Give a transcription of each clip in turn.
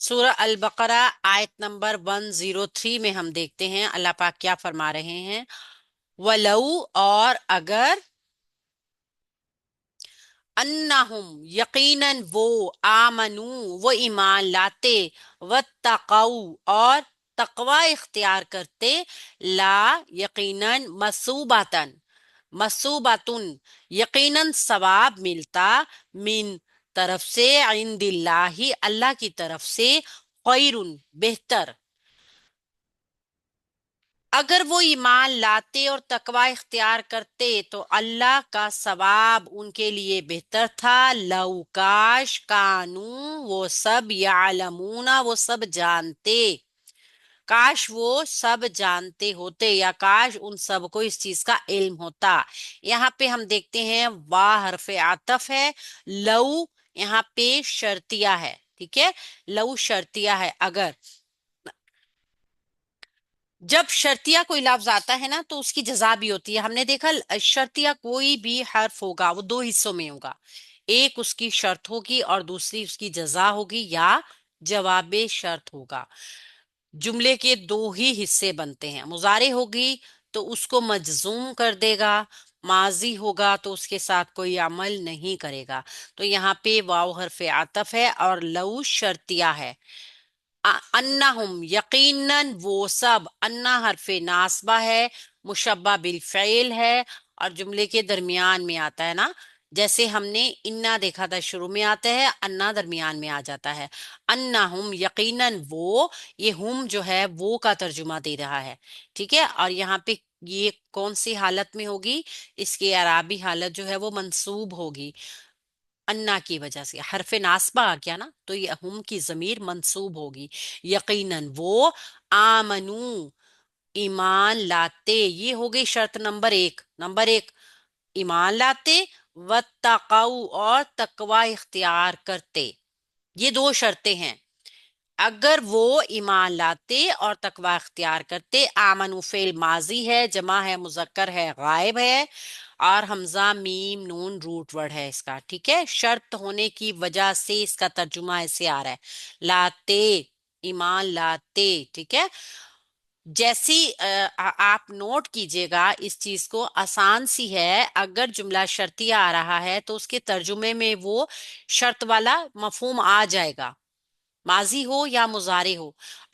سورہ البقرہ آیت نمبر 103 میں ہم دیکھتے ہیں اللہ پاک کیا فرما رہے ہیں۔ ولو، اور اگر، انہم یقیناً وہ، آمنو وہ ایمان لاتے، واتقوا اور تقوی اختیار کرتے، لا یقیناً مثوباتن، مثوباتن یقیناً ثواب ملتا، من طرف سے، عند اللہ اللہ کی طرف سے، خیرن بہتر، اگر وہ ایمان لاتے اور تقوی اختیار کرتے تو اللہ کا ثواب ان کے لیے بہتر تھا، لو کاش، کانو وہ سب، یعلمون وہ سب جانتے، کاش وہ سب جانتے ہوتے یا کاش ان سب کو اس چیز کا علم ہوتا۔ یہاں پہ ہم دیکھتے ہیں واہ حرف عطف ہے، لو یہاں پہ شرطیہ ہے، ٹھیک ہے، لو شرطیہ ہے۔ اگر، جب شرطیہ کوئی لفظ آتا ہے نا تو اس کی جزا بھی ہوتی ہے۔ ہم نے دیکھا شرطیہ کوئی بھی حرف ہوگا وہ دو حصوں میں ہوگا، ایک اس کی شرط ہوگی اور دوسری اس کی جزا ہوگی یا جواب شرط ہوگا۔ جملے کے دو ہی حصے بنتے ہیں، مضارع ہوگی تو اس کو مجزوم کر دے گا، ماضی ہوگا تو اس کے ساتھ کوئی عمل نہیں کرے گا۔ تو یہاں پہ واو حرف عطف ہے اور لو شرطیہ ہے۔ انہم یقیناً وہ سب، انا حرف ناسبہ ہے، مشبہ بالفعل ہے اور جملے کے درمیان میں آتا ہے نا، جیسے ہم نے انا دیکھا تھا شروع میں آتا ہے، انا درمیان میں آ جاتا ہے۔ انہم یقیناً وہ، یہ ہم جو ہے وہ کا ترجمہ دے رہا ہے، ٹھیک ہے، اور یہاں پہ یہ کون سی حالت میں ہوگی، اس کی اعرابی حالت جو ہے وہ منصوب ہوگی، انا کی وجہ سے حرف ناسبہ آ گیا نا تو یہ ہم کی ضمیر منصوب ہوگی۔ یقیناً وہ، آمنو ایمان لاتے، یہ ہوگی شرط نمبر ایک، نمبر ایک ایمان لاتے، واتقوا اور تقوی اختیار کرتے، یہ دو شرطیں ہیں۔ اگر وہ ایمان لاتے اور تقوی اختیار کرتے، آمنو فعل ماضی ہے، جمع ہے، مذکر ہے، غائب ہے اور حمزہ میم نون روٹ ورڈ ہے اس کا، ٹھیک ہے، شرط ہونے کی وجہ سے اس کا ترجمہ ایسے آ رہا ہے، لاتے، ایمان لاتے، ٹھیک ہے۔ جیسی آپ نوٹ کیجئے گا اس چیز کو، آسان سی ہے، اگر جملہ شرطیہ آ رہا ہے تو اس کے ترجمے میں وہ شرط والا مفہوم آ جائے گا، ماضی ہو یا مضارع ہو۔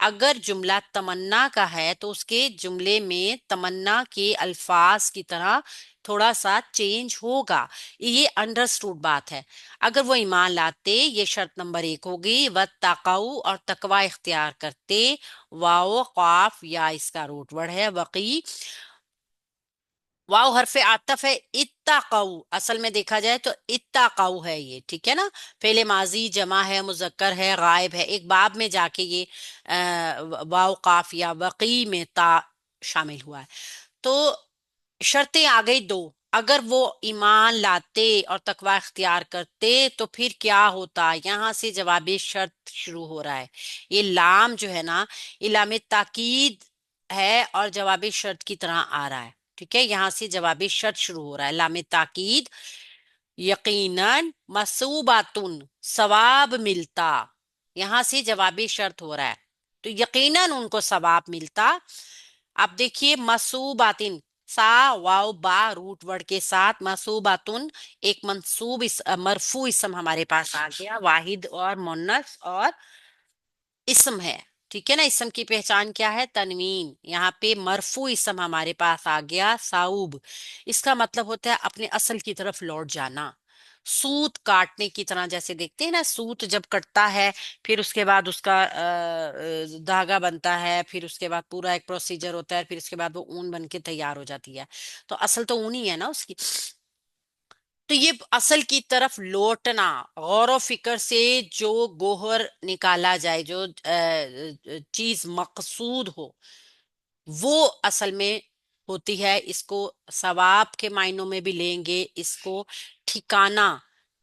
اگر جملہ تمنا کا ہے تو اس کے جملے میں تمنا کے الفاظ کی طرح تھوڑا سا چینج ہوگا، یہ انڈرسٹوڈ بات ہے۔ اگر وہ ایمان لاتے، یہ شرط نمبر ایک ہوگی، واتقوا اور تقوی اختیار کرتے، واو قاف یا اس کا روٹ ورڈ ہے وقی، واو حرف عطف ہے، اتقوا اصل میں دیکھا جائے تو اتقوا ہے یہ، ٹھیک ہے نا، فعل ماضی جمع ہے، مذکر ہے، غائب ہے، ایک باب میں جا کے یہ واو قاف یا وقی میں تا شامل ہوا ہے۔ تو شرطیں آ گئی دو، اگر وہ ایمان لاتے اور تقوی اختیار کرتے تو پھر کیا ہوتا، یہاں سے جواب شرط شروع ہو رہا ہے، یہ لام جو ہے نا یہ لام تاکید ہے اور جواب شرط کی طرح آ رہا ہے، ٹھیک ہے، یہاں سے جواب شرط شروع ہو رہا ہے، لام تاکید، یقیناً مثوباتن ثواب ملتا، یہاں سے جواب شرط ہو رہا ہے تو یقیناً ان کو ثواب ملتا۔ اب دیکھیے مثوباتن، سا واو با روٹ ورڈ کے ساتھ مثوباتن ایک منصوب مرفوع اسم ہمارے پاس آ گیا، واحد اور مونث اور اسم ہے، ٹھیک ہے نا، اسم کی پہچان کیا ہے، تنوین، یہاں پہ مرفوع اسم ہمارے پاس آ گیا صاوب، اس کا مطلب ہوتا ہے اپنے اصل کی طرف لوٹ جانا، سوت کاٹنے کی طرح، جیسے دیکھتے ہیں نا سوت جب کٹتا ہے پھر اس کے بعد اس کا دھاگا بنتا ہے، پھر اس کے بعد پورا ایک پروسیجر ہوتا ہے، پھر اس کے بعد وہ اون بن کے تیار ہو جاتی ہے، تو اصل تو اون ہی ہے نا اس کی، تو یہ اصل کی طرف لوٹنا، غور و فکر سے جو گوہر نکالا جائے، جو چیز مقصود ہو وہ اصل میں ہوتی ہے، اس کو ثواب کے معنوں میں بھی لیں گے، اس کو ٹھکانہ،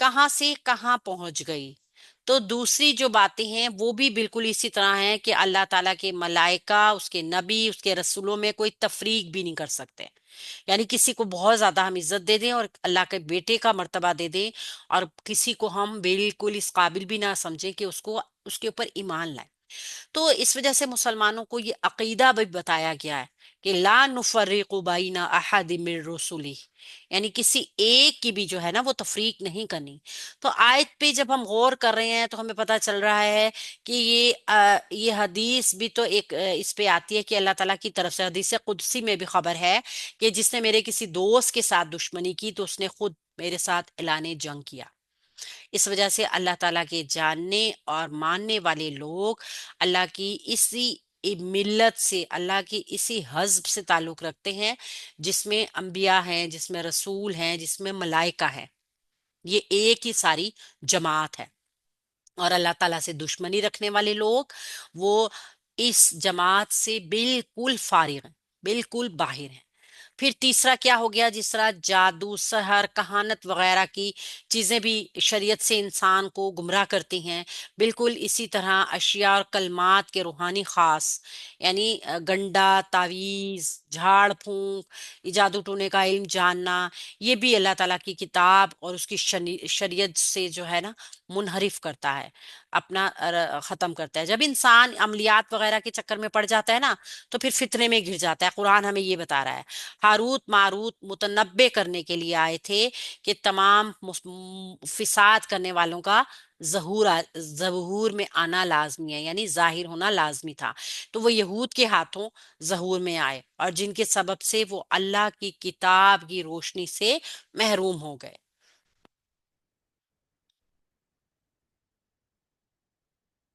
کہاں سے کہاں پہنچ گئی. تو دوسری جو باتیں ہیں وہ بھی بالکل اسی طرح ہیں کہ اللہ تعالیٰ کے ملائکہ، اس کے نبی، اس کے رسولوں میں کوئی تفریق بھی نہیں کر سکتے. یعنی کسی کو بہت زیادہ ہم عزت دے دیں اور اللہ کے بیٹے کا مرتبہ دے دیں، اور کسی کو ہم بالکل اس قابل بھی نہ سمجھیں کہ اس کے اوپر ایمان لائیں. تو اس وجہ سے مسلمانوں کو یہ عقیدہ بھی بتایا گیا ہے کہ لا نفرق بین احد من رسلی، یعنی کسی ایک کی بھی جو ہے نا وہ تفریق نہیں کرنی. تو آیت پہ جب ہم غور کر رہے ہیں تو ہمیں پتہ چل رہا ہے کہ یہ حدیث بھی تو ایک اس پہ آتی ہے کہ اللہ تعالیٰ کی طرف سے حدیث قدسی میں بھی خبر ہے کہ جس نے میرے کسی دوست کے ساتھ دشمنی کی تو اس نے خود میرے ساتھ اعلان جنگ کیا. اس وجہ سے اللہ تعالیٰ کے جاننے اور ماننے والے لوگ اللہ کی اسی ملت سے، اللہ کی اسی حزب سے تعلق رکھتے ہیں جس میں انبیاء ہیں، جس میں رسول ہیں، جس میں ملائکہ ہیں. یہ ایک ہی ساری جماعت ہے. اور اللہ تعالیٰ سے دشمنی رکھنے والے لوگ وہ اس جماعت سے بالکل فارغ ہیں، بالکل باہر ہیں. پھر تیسرا کیا ہو گیا، جس طرح جادو، سحر، کہانت وغیرہ کی چیزیں بھی شریعت سے انسان کو گمراہ کرتی ہیں، بالکل اسی طرح اشیاء اور کلمات کے روحانی خاص، یعنی گنڈا، تعویذ، جھاڑ پھونک، جادو ٹونے کا علم جاننا، یہ بھی اللہ تعالیٰ کی کتاب اور اس کی شریعت سے جو ہے نا منحرف کرتا ہے، اپنا ختم کرتا ہے. جب انسان عملیات وغیرہ کے چکر میں پڑ جاتا ہے نا تو پھر فتنے میں گر جاتا ہے. قرآن ہمیں یہ بتا رہا ہے. ہاروت ماروت متنبع کرنے کے لیے آئے تھے کہ تمام فساد کرنے والوں کا ظہور میں آنا لازمی ہے، یعنی ظاہر ہونا لازمی تھا. تو وہ یہود کے ہاتھوں ظہور میں آئے اور جن کے سبب سے وہ اللہ کی کتاب کی روشنی سے محروم ہو گئے.